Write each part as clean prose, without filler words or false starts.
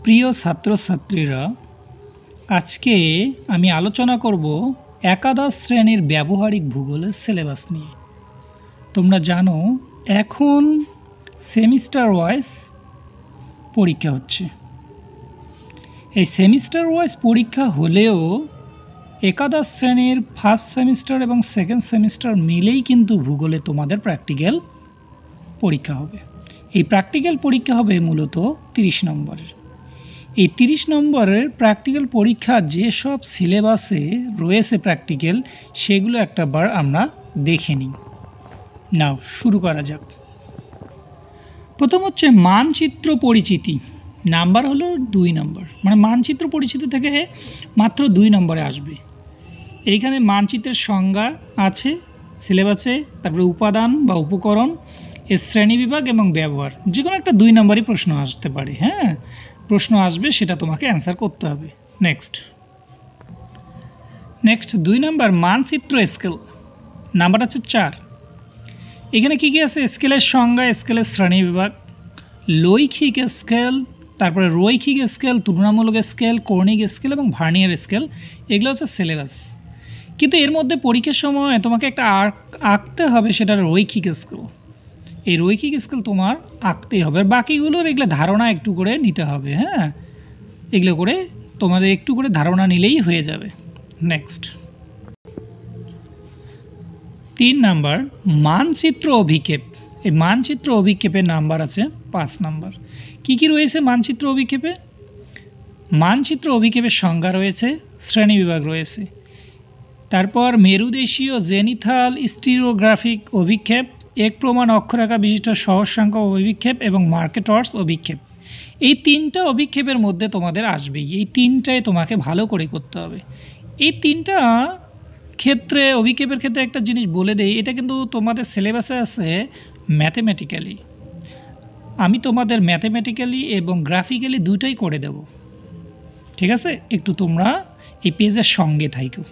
প্রিয় ছাত্রছাত্রীরা, আজকে আমি আলোচনা করব একাদশ শ্রেণীর ব্যবহারিক ভূগোলের সিলেবাস নিয়ে। তোমরা জানো এখন সেমিস্টার ওয়াইজ পরীক্ষা হচ্ছে। এই সেমিস্টার ওয়াইজ পরীক্ষা হলেও একাদশ শ্রেণীর ফার্স্ট সেমিস্টার এবং সেকেন্ড সেমিস্টার মিলেই কিন্তু ভূগোলে তোমাদের প্র্যাকটিক্যাল পরীক্ষা হবে। এই প্র্যাকটিক্যাল পরীক্ষা হবে মূলত 30 নম্বরের। এই 30 নম্বরের প্র্যাকটিক্যাল পরীক্ষা যেসব সিলেবাসে রয়েছে প্র্যাকটিক্যাল, সেগুলো একটাবার আমরা দেখে নিই। নাও শুরু করা যাক। প্রথম হচ্ছে মানচিত্র পরিচিতি, নাম্বার হলো 2 নম্বর, মানে মানচিত্র পরিচিতি থেকে মাত্র 2 নম্বরে আসবে। এইখানে মানচিত্রের সংজ্ঞা আছে সিলেবাসে, তারপরে উপাদান বা উপকরণ, এর শ্রেণীবিভাগ এবং ব্যবহার, যে কোনো একটা 2 নম্বরই প্রশ্ন আসতে পারে। প্রশ্ন আসবে, সেটা তোমাকে অ্যান্সার করতে হবে। নেক্সট 2 নম্বর মানচিত্র স্কেল, নাম্বার আছে 4। এখানে কী কী আছে? স্কেলের সংজ্ঞা, স্কেলের শ্রেণীবিভাগ, লৈখিক স্কেল, তারপরে রৈখিক স্কেল, তুলনামূলক স্কেল, কৌণিক স্কেল এবং ভার্নিয়ার স্কেল, এগুলো হচ্ছে সিলেবাস। কিন্তু এর মধ্যে পরীক্ষার সময় তোমাকে একটা আঁকতে হবে, সেটা রৈখিক স্কেল। এই রৈখিক স্কেল তোমার আঁকতেই হবে, আর বাকিগুলোর এগুলো ধারণা একটু করে নিতে হবে। এগুলো করে তোমাদের একটু করে ধারণা নিলেই হয়ে যাবে। নেক্সট 3 নাম্বার মানচিত্র অভিক্ষেপ। এই মানচিত্র অভিক্ষেপের নাম্বার আছে 5 নাম্বার। কী কী রয়েছে মানচিত্র অভিক্ষেপে? মানচিত্র অভিক্ষেপের সংজ্ঞা রয়েছে, শ্রেণীবিভাগ রয়েছে, তারপর মেরুদেশীয় জেনিথাল স্টিরিওগ্রাফিক অভিক্ষেপ, এক প্রমাণ অক্ষরেখা বিশিষ্ট সহজ সংখ্যক অভিক্ষেপ এবং মার্কেটর্স অভিক্ষেপ। এই 3টা অভিক্ষেপের মধ্যে তোমাদের আসবেই, এই 3টাই তোমাকে ভালো করে করতে হবে। এই 3টা ক্ষেত্রে অভিক্ষেপের ক্ষেত্রে একটা জিনিস বলে দেই, এটা কিন্তু তোমাদের সিলেবাসে আছে ম্যাথমেটিক্যালি। আমি তোমাদের ম্যাথমেটিক্যালি এবং গ্রাফিক্যালি দুটাই করে দেব, ঠিক আছে? একটু তোমরা এই পেজের সঙ্গে থাকো।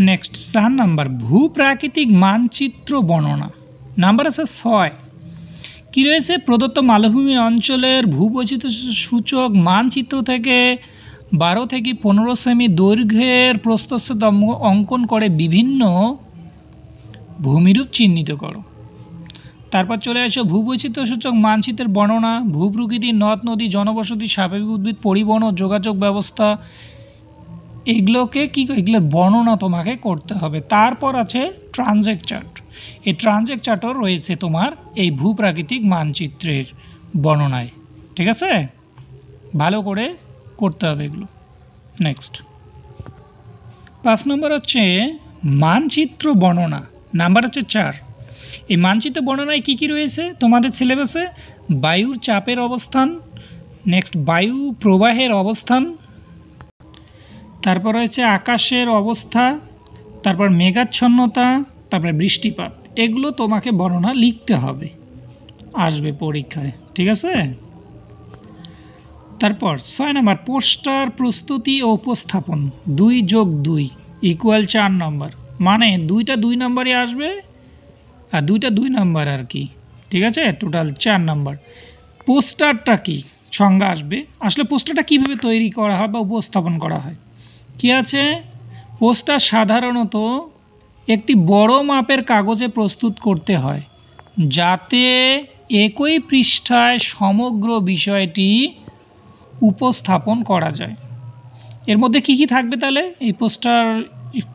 নেক্সট 4 নাম্বার ভূপ্রাকৃতিক মানচিত্র বর্ণনা, নাম্বার আছে 6। কী রয়েছে? প্রদত্ত মালভূমি অঞ্চলের ভূবৈচিত্র্য সূচক মানচিত্র থেকে 12 থেকে 15 সেমি দৈর্ঘ্যের প্রস্থচ্ছেদ অঙ্কন করে বিভিন্ন ভূমিরূপ চিহ্নিত করো। তারপর চলে আসো ভূবৈচিত্র্য সূচক মানচিত্রের বর্ণনা, ভূপ্রকৃতি, নদ নদী, জনবসতি, স্বাভাবিক উদ্ভিদ, পরিবহন ও যোগাযোগ ব্যবস্থা, এগুলোকে এগুলোর বর্ণনা তোমাকে করতে হবে। তারপর আছে ট্রানজেক্ট চার্ট। এই ট্রানজেক্ট চার্টও রয়েছে তোমার এই ভূপ্রাকৃতিক মানচিত্রের বর্ণনায়, ঠিক আছে? ভালো করে করতে হবে এগুলো। নেক্সট 5 নম্বর হচ্ছে মানচিত্র বর্ণনা, নাম্বার হচ্ছে 4। এই মানচিত্র বর্ণনায় কী কী রয়েছে তোমাদের সিলেবাসে? বায়ুর চাপের অবস্থান, নেক্সট বায়ু প্রবাহের অবস্থান, তারপর রয়েছে আকাশের অবস্থা, তারপর মেঘাচ্ছন্নতা, তারপরে বৃষ্টিপাত। এগুলো তোমাকে বর্ণনা লিখতে হবে, আসবে পরীক্ষায়, ঠিক আছে? তারপর 6 নম্বর পোস্টার প্রস্তুতি ও উপস্থাপন, 2+2 = 4 নম্বর, মানে 2টা 2 নম্বরই আসবে আর 2টা 2 নম্বর আর কি, ঠিক আছে? টোটাল 4 নম্বর। পোস্টারটা কি সংজ্ঞা আসবে, আসলে পোস্টারটা কীভাবে তৈরি করা হয় বা উপস্থাপন করা হয়। কী আছে? পোস্টার সাধারণত একটি বড় মাপের কাগজে প্রস্তুত করতে হয়, যাতে একই পৃষ্ঠায় সমগ্র বিষয়টি উপস্থাপন করা যায়। এর মধ্যে কি কি থাকবে তাহলে এই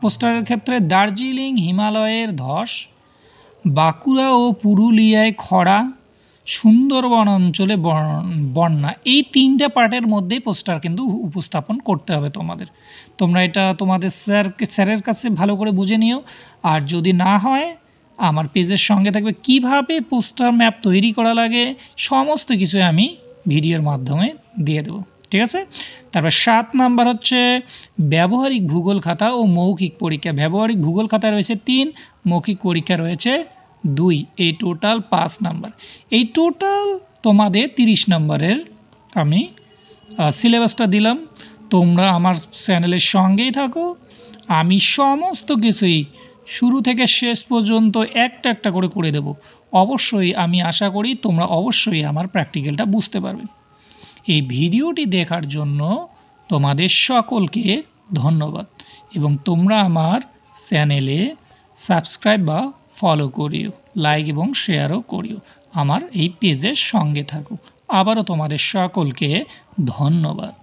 পোস্টারের ক্ষেত্রে? দার্জিলিং হিমালয়ের ধস, বাঁকুড়া ও পুরুলিয়ায় খরা, সুন্দরবন অঞ্চলে বন্যা, এই 3টে পার্টের মধ্যেই পোস্টার কিন্তু উপস্থাপন করতে হবে তোমাদের। তোমরা এটা তোমাদের স্যারের কাছে ভালো করে বুঝে নিও, আর যদি না হয় আমার পেজের সঙ্গে থাকবে কিভাবে পোস্টার ম্যাপ তৈরি করা লাগে, সমস্ত কিছু আমি ভিডিওর মাধ্যমে দিয়ে দেবো, ঠিক আছে? তারপর 7 নাম্বার হচ্ছে ব্যবহারিক ভূগোল খাতা ও মৌখিক পরীক্ষা। ব্যবহারিক ভূগোল খাতা রয়েছে 3, মৌখিক পরীক্ষা রয়েছে 2, এই টোটাল 5 নাম্বার। এই টোটাল তোমাদের 30 নম্বরের আমি সিলেবাসটা দিলাম। তোমরা আমার চ্যানেলের সঙ্গেই থাকো, আমি সমস্ত কিছুই শুরু থেকে শেষ পর্যন্ত একটা একটা করে দেবো। অবশ্যই আমি আশা করি তোমরা অবশ্যই আমার প্র্যাকটিক্যালটা বুঝতে পারবে। এই ভিডিওটি দেখার জন্য তোমাদের সকলকে ধন্যবাদ এবং তোমরা আমার চ্যানেলে সাবস্ক্রাইব বা ফলো করিও, লাইক এবং শেয়ারও করিও, আমার এই পেজের সঙ্গে থাকো। আবারও তোমাদের সকলকে ধন্যবাদ।